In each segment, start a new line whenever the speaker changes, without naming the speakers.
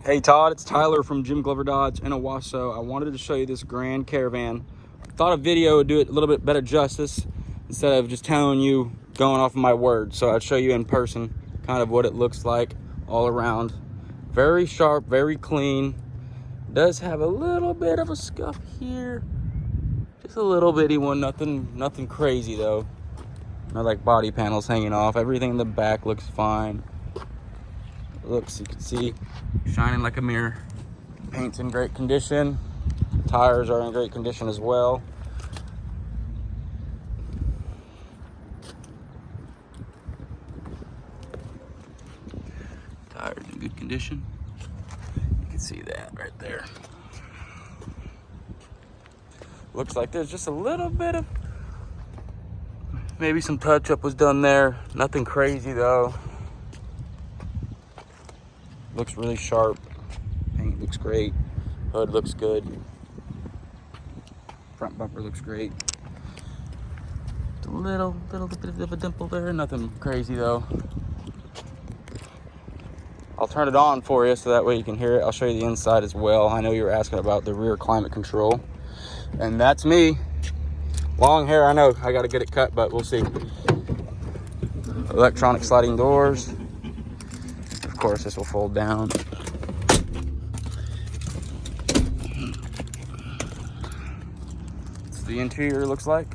Hey Todd, it's Tyler from Jim Glover Dodge in Owasso. I wanted to show you this Grand Caravan. I thought a video would do it a little bit better justice instead of just telling you, going off of my word. So I'd show you in person kind of what it looks like all around. Very sharp, very clean. Does have a little bit of a scuff here. Just a little bitty one, nothing crazy though. Not like body panels hanging off. Everything in the back looks fine. Looks, you can see, shining like a mirror. Paint's in great condition. Tires are in great condition as well. Tires in good condition. You can see that right there. Looks like there's just a little bit of, maybe some touch up was done there. Nothing crazy though. Looks really sharp. Paint looks great. Hood looks good. Front bumper looks great. A little bit of a dimple there. Nothing crazy though. I'll turn it on for you so that way you can hear it. I'll show you the inside as well. I know you were asking about the rear climate control. And that's me. Long hair, I know. I got to get it cut, but we'll see. Electronic sliding doors. Of course, this will fold down. That's the interior looks like.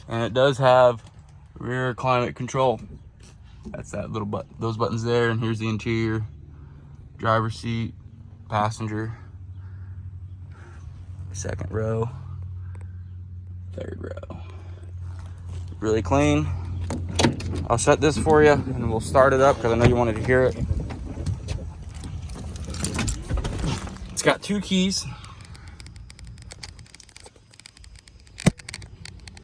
And it does have rear climate control. That's that little button, those buttons there, and here's the interior. Driver's seat, passenger, second row, third row. Really clean. I'll shut this for you and we'll start it up because I know you wanted to hear it. It's got 2 keys.